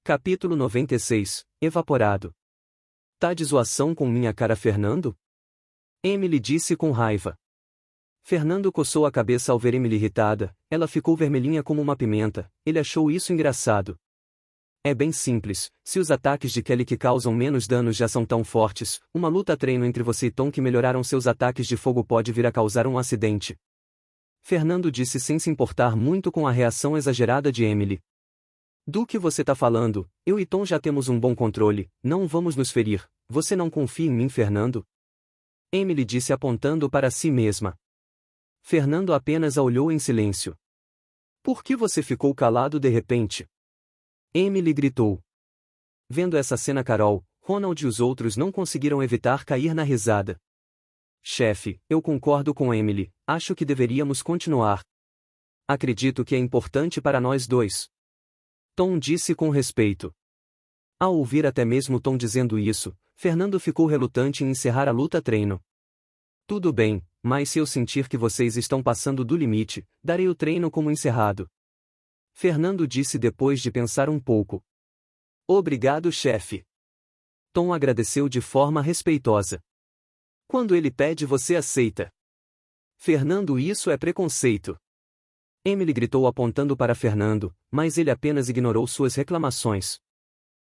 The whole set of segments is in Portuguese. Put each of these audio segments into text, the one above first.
Capítulo 96, Evaporado. Tá de zoação com minha cara, Fernando? Emily disse com raiva. Fernando coçou a cabeça ao ver Emily irritada, ela ficou vermelhinha como uma pimenta, ele achou isso engraçado. É bem simples, se os ataques de Kelly que causam menos danos já são tão fortes, uma luta treino entre você e Tom que melhoraram seus ataques de fogo pode vir a causar um acidente. Fernando disse sem se importar muito com a reação exagerada de Emily. Do que você tá falando? Eu e Tom já temos um bom controle, não vamos nos ferir. Você não confia em mim, Fernando? Emily disse apontando para si mesma. Fernando apenas a olhou em silêncio. Por que você ficou calado de repente? Emily gritou. Vendo essa cena, Carol, Ronald e os outros não conseguiram evitar cair na risada. Chefe, eu concordo com Emily, acho que deveríamos continuar. Acredito que é importante para nós dois. Tom disse com respeito. Ao ouvir até mesmo Tom dizendo isso, Fernando ficou relutante em encerrar a luta treino. Tudo bem, mas se eu sentir que vocês estão passando do limite, darei o treino como encerrado. Fernando disse depois de pensar um pouco. Obrigado, chefe. Tom agradeceu de forma respeitosa. Quando ele pede, você aceita. Fernando, isso é preconceito. Emily gritou apontando para Fernando, mas ele apenas ignorou suas reclamações.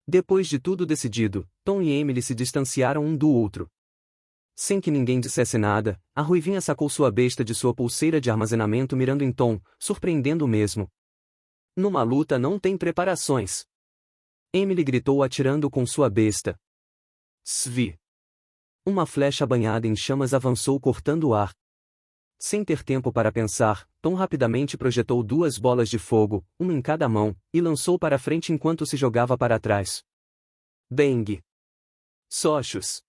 Depois de tudo decidido, Tom e Emily se distanciaram um do outro. Sem que ninguém dissesse nada, a ruivinha sacou sua besta de sua pulseira de armazenamento mirando em Tom, surpreendendo mesmo. Numa luta não tem preparações. Emily gritou atirando com sua besta. Svi. Uma flecha banhada em chamas avançou cortando o ar. Sem ter tempo para pensar, Tom rapidamente projetou duas bolas de fogo, uma em cada mão, e lançou para frente enquanto se jogava para trás. Bang! Sochos!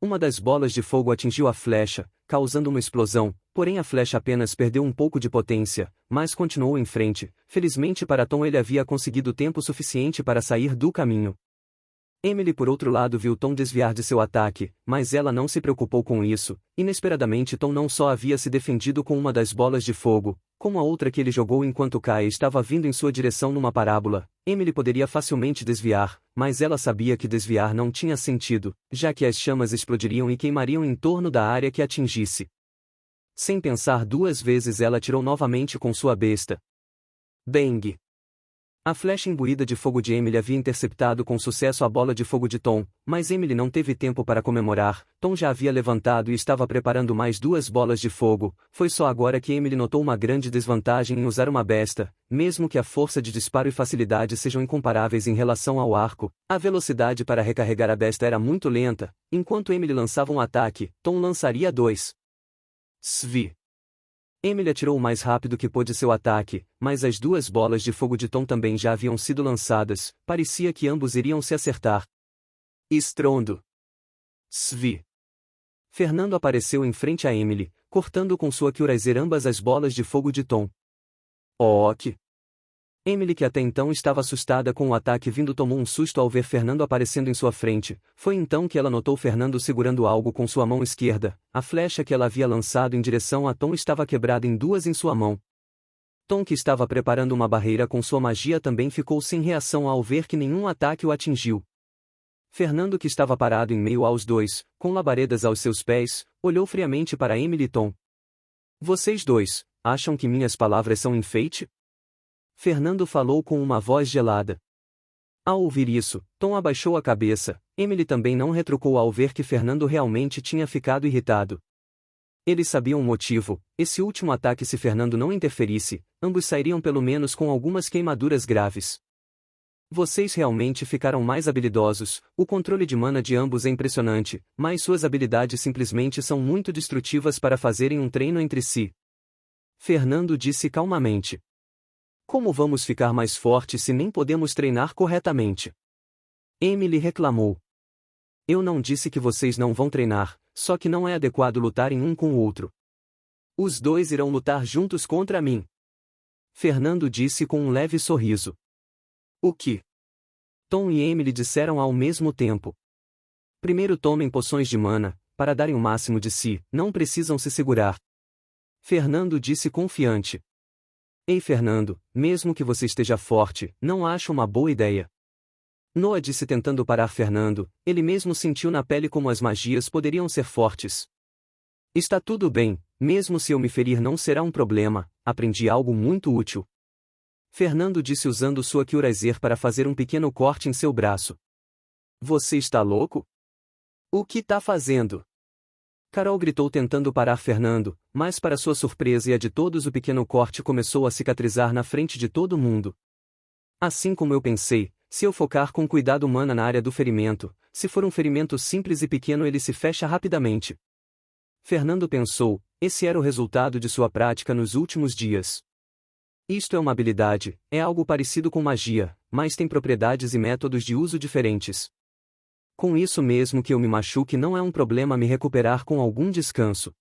Uma das bolas de fogo atingiu a flecha, causando uma explosão, porém a flecha apenas perdeu um pouco de potência, mas continuou em frente. Felizmente para Tom ele havia conseguido tempo suficiente para sair do caminho. Emily por outro lado viu Tom desviar de seu ataque, mas ela não se preocupou com isso. Inesperadamente Tom não só havia se defendido com uma das bolas de fogo, como a outra que ele jogou enquanto Kai estava vindo em sua direção numa parábola. Emily poderia facilmente desviar, mas ela sabia que desviar não tinha sentido, já que as chamas explodiriam e queimariam em torno da área que atingisse. Sem pensar duas vezes ela atirou novamente com sua besta. Bang! A flecha imbuída de fogo de Emily havia interceptado com sucesso a bola de fogo de Tom, mas Emily não teve tempo para comemorar. Tom já havia levantado e estava preparando mais duas bolas de fogo. Foi só agora que Emily notou uma grande desvantagem em usar uma besta, mesmo que a força de disparo e facilidade sejam incomparáveis em relação ao arco. A velocidade para recarregar a besta era muito lenta. Enquanto Emily lançava um ataque, Tom lançaria dois. Svi. Emily atirou o mais rápido que pôde seu ataque, mas as duas bolas de fogo de Tom também já haviam sido lançadas, parecia que ambos iriam se acertar. Estrondo. Svi. Fernando apareceu em frente a Emily, cortando com sua Kyurazer ambas as bolas de fogo de Tom. Ok. Emily, que até então estava assustada com o ataque vindo, tomou um susto ao ver Fernando aparecendo em sua frente. Foi então que ela notou Fernando segurando algo com sua mão esquerda. A flecha que ela havia lançado em direção a Tom estava quebrada em duas em sua mão. Tom, que estava preparando uma barreira com sua magia, também ficou sem reação ao ver que nenhum ataque o atingiu. Fernando, que estava parado em meio aos dois, com labaredas aos seus pés, olhou friamente para Emily e Tom. Vocês dois, acham que minhas palavras são enfeite? Fernando falou com uma voz gelada. Ao ouvir isso, Tom abaixou a cabeça. Emily também não retrucou ao ver que Fernando realmente tinha ficado irritado. Eles sabiam o motivo. Esse último ataque, se Fernando não interferisse, ambos sairiam pelo menos com algumas queimaduras graves. Vocês realmente ficaram mais habilidosos. O controle de mana de ambos é impressionante, mas suas habilidades simplesmente são muito destrutivas para fazerem um treino entre si. Fernando disse calmamente. Como vamos ficar mais fortes se nem podemos treinar corretamente? Emily reclamou. Eu não disse que vocês não vão treinar, só que não é adequado lutarem um com o outro. Os dois irão lutar juntos contra mim. Fernando disse com um leve sorriso. O que? Tom e Emily disseram ao mesmo tempo. Primeiro tomem poções de mana, para darem o máximo de si, não precisam se segurar. Fernando disse confiante. Ei, Fernando, mesmo que você esteja forte, não acho uma boa ideia. Noah disse tentando parar Fernando, ele mesmo sentiu na pele como as magias poderiam ser fortes. Está tudo bem, mesmo se eu me ferir não será um problema, aprendi algo muito útil. Fernando disse usando sua Curazer para fazer um pequeno corte em seu braço. Você está louco? O que tá fazendo? Carol gritou tentando parar Fernando, mas para sua surpresa e a de todos o pequeno corte começou a cicatrizar na frente de todo mundo. Assim como eu pensei, se eu focar com cuidado humano na área do ferimento, se for um ferimento simples e pequeno ele se fecha rapidamente. Fernando pensou, esse era o resultado de sua prática nos últimos dias. Isto é uma habilidade, é algo parecido com magia, mas tem propriedades e métodos de uso diferentes. Com isso mesmo que eu me machuque não é um problema me recuperar com algum descanso.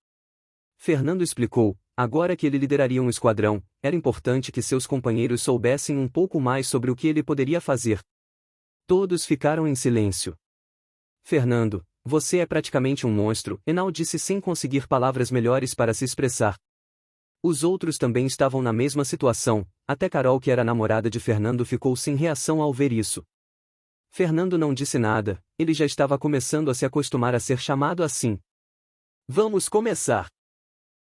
Fernando explicou, agora que ele lideraria um esquadrão, era importante que seus companheiros soubessem um pouco mais sobre o que ele poderia fazer. Todos ficaram em silêncio. Fernando, você é praticamente um monstro, Enal disse sem conseguir palavras melhores para se expressar. Os outros também estavam na mesma situação, até Carol que era namorada de Fernando ficou sem reação ao ver isso. Fernando não disse nada, ele já estava começando a se acostumar a ser chamado assim. Vamos começar!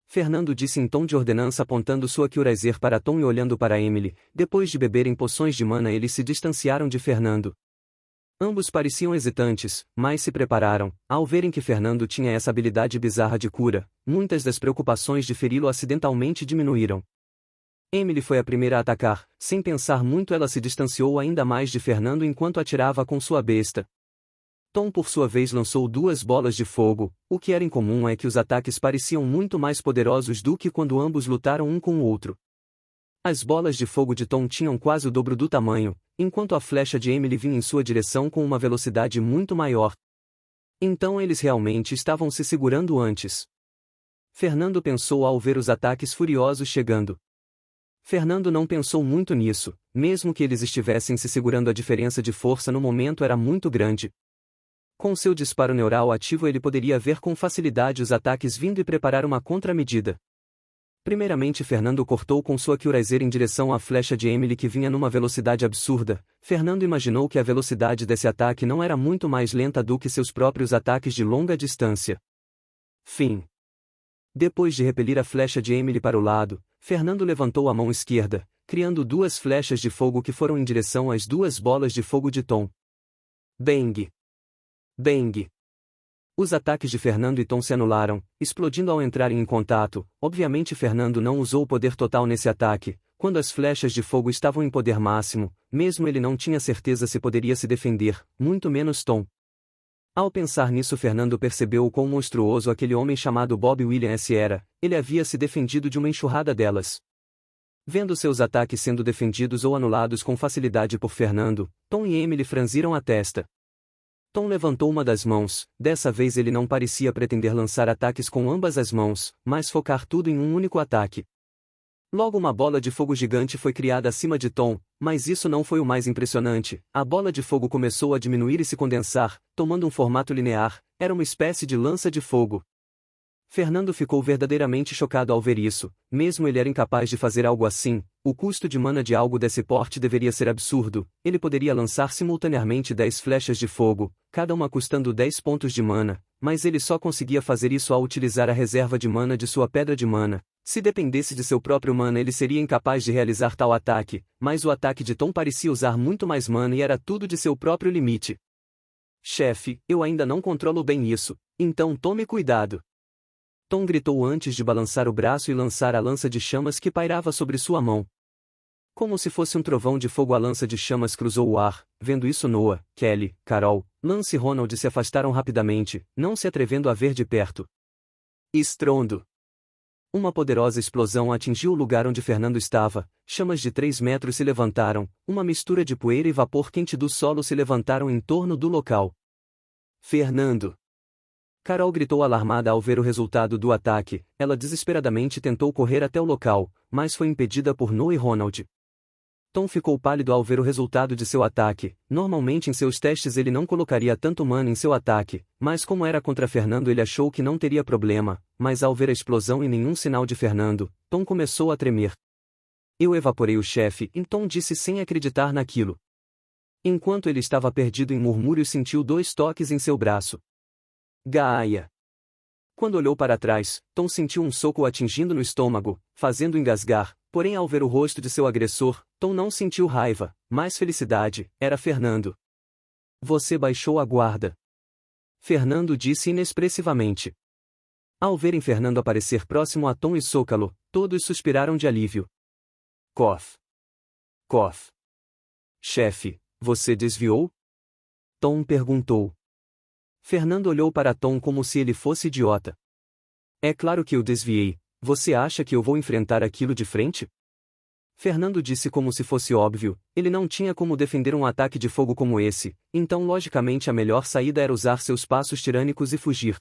Fernando disse em tom de ordenança apontando sua Curazer para Tom e olhando para Emily, depois de beberem poções de mana eles se distanciaram de Fernando. Ambos pareciam hesitantes, mas se prepararam, ao verem que Fernando tinha essa habilidade bizarra de cura, muitas das preocupações de feri-lo acidentalmente diminuíram. Emily foi a primeira a atacar, sem pensar muito ela se distanciou ainda mais de Fernando enquanto atirava com sua besta. Tom por sua vez lançou 2 bolas de fogo, o que era incomum é que os ataques pareciam muito mais poderosos do que quando ambos lutaram um com o outro. As bolas de fogo de Tom tinham quase o dobro do tamanho, enquanto a flecha de Emily vinha em sua direção com uma velocidade muito maior. Então eles realmente estavam se segurando antes. Fernando pensou ao ver os ataques furiosos chegando. Fernando não pensou muito nisso, mesmo que eles estivessem se segurando a diferença de força no momento era muito grande. Com seu disparo neural ativo ele poderia ver com facilidade os ataques vindo e preparar uma contramedida. Primeiramente Fernando cortou com sua Curazer em direção à flecha de Emily que vinha numa velocidade absurda. Fernando imaginou que a velocidade desse ataque não era muito mais lenta do que seus próprios ataques de longa distância. Fim. Depois de repelir a flecha de Emily para o lado, Fernando levantou a mão esquerda, criando 2 flechas de fogo que foram em direção às 2 bolas de fogo de Tom. Bang! Bang! Os ataques de Fernando e Tom se anularam, explodindo ao entrarem em contato. Obviamente Fernando não usou o poder total nesse ataque, quando as flechas de fogo estavam em poder máximo, mesmo ele não tinha certeza se poderia se defender, muito menos Tom. Ao pensar nisso Fernando percebeu o quão monstruoso aquele homem chamado Bob Williams era, ele havia se defendido de uma enxurrada delas. Vendo seus ataques sendo defendidos ou anulados com facilidade por Fernando, Tom e Emily franziram a testa. Tom levantou uma das mãos, dessa vez ele não parecia pretender lançar ataques com ambas as mãos, mas focar tudo em um único ataque. Logo uma bola de fogo gigante foi criada acima de Tom, mas isso não foi o mais impressionante, a bola de fogo começou a diminuir e se condensar, tomando um formato linear, era uma espécie de lança de fogo. Fernando ficou verdadeiramente chocado ao ver isso, mesmo ele era incapaz de fazer algo assim, o custo de mana de algo desse porte deveria ser absurdo, ele poderia lançar simultaneamente 10 flechas de fogo, cada uma custando 10 pontos de mana, mas ele só conseguia fazer isso ao utilizar a reserva de mana de sua pedra de mana. Se dependesse de seu próprio mana ele seria incapaz de realizar tal ataque, mas o ataque de Tom parecia usar muito mais mana e era tudo de seu próprio limite. Chefe, eu ainda não controlo bem isso, então tome cuidado. Tom gritou antes de balançar o braço e lançar a lança de chamas que pairava sobre sua mão. Como se fosse um trovão de fogo a lança de chamas cruzou o ar, vendo isso Noah, Kelly, Carol, Lance e Ronald se afastaram rapidamente, não se atrevendo a ver de perto. Estrondo! Uma poderosa explosão atingiu o lugar onde Fernando estava, chamas de 3 metros se levantaram, uma mistura de poeira e vapor quente do solo se levantaram em torno do local. Fernando! Carol gritou alarmada ao ver o resultado do ataque, ela desesperadamente tentou correr até o local, mas foi impedida por Noah e Ronald. Tom ficou pálido ao ver o resultado de seu ataque, normalmente em seus testes ele não colocaria tanto mana em seu ataque, mas como era contra Fernando ele achou que não teria problema, mas ao ver a explosão e nenhum sinal de Fernando, Tom começou a tremer. Eu evaporei o chefe, Tom disse sem acreditar naquilo. Enquanto ele estava perdido em murmúrios, sentiu 2 toques em seu braço. Gaia! Quando olhou para trás, Tom sentiu um soco o atingindo no estômago, fazendo engasgar, porém ao ver o rosto de seu agressor, Tom não sentiu raiva, mas felicidade. Era Fernando. Você baixou a guarda. Fernando disse inexpressivamente. Ao verem Fernando aparecer próximo a Tom e socá-lo, todos suspiraram de alívio. Cof. Cof. Chefe, você desviou? Tom perguntou. Fernando olhou para Tom como se ele fosse idiota. É claro que eu desviei. Você acha que eu vou enfrentar aquilo de frente? Fernando disse como se fosse óbvio, ele não tinha como defender um ataque de fogo como esse, então logicamente a melhor saída era usar seus passos tirânicos e fugir.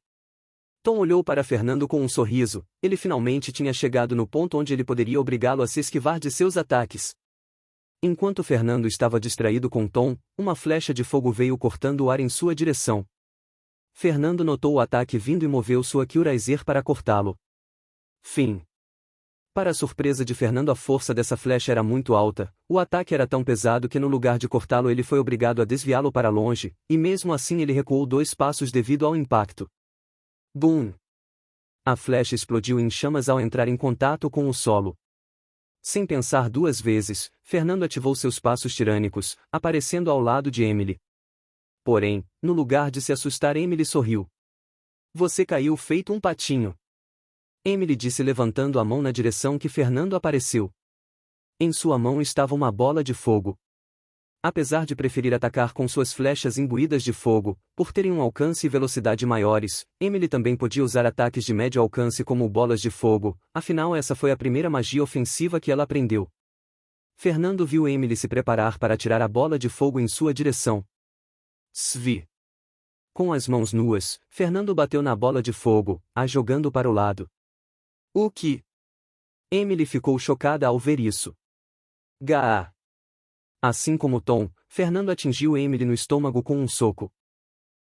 Tom olhou para Fernando com um sorriso, ele finalmente tinha chegado no ponto onde ele poderia obrigá-lo a se esquivar de seus ataques. Enquanto Fernando estava distraído com Tom, uma flecha de fogo veio cortando o ar em sua direção. Fernando notou o ataque vindo e moveu sua Kyurazer para cortá-lo. Fim. Para a surpresa de Fernando, a força dessa flecha era muito alta, o ataque era tão pesado que no lugar de cortá-lo ele foi obrigado a desviá-lo para longe, e mesmo assim ele recuou 2 passos devido ao impacto. Boom! A flecha explodiu em chamas ao entrar em contato com o solo. Sem pensar 2 vezes, Fernando ativou seus passos tirânicos, aparecendo ao lado de Emily. Porém, no lugar de se assustar, Emily sorriu. Você caiu feito um patinho. Emily disse levantando a mão na direção que Fernando apareceu. Em sua mão estava uma bola de fogo. Apesar de preferir atacar com suas flechas imbuídas de fogo, por terem um alcance e velocidade maiores, Emily também podia usar ataques de médio alcance como bolas de fogo, afinal essa foi a primeira magia ofensiva que ela aprendeu. Fernando viu Emily se preparar para atirar a bola de fogo em sua direção. Svi. Com as mãos nuas, Fernando bateu na bola de fogo, a jogando para o lado. O que? Emily ficou chocada ao ver isso. Gaa. Assim como Tom, Fernando atingiu Emily no estômago com um soco.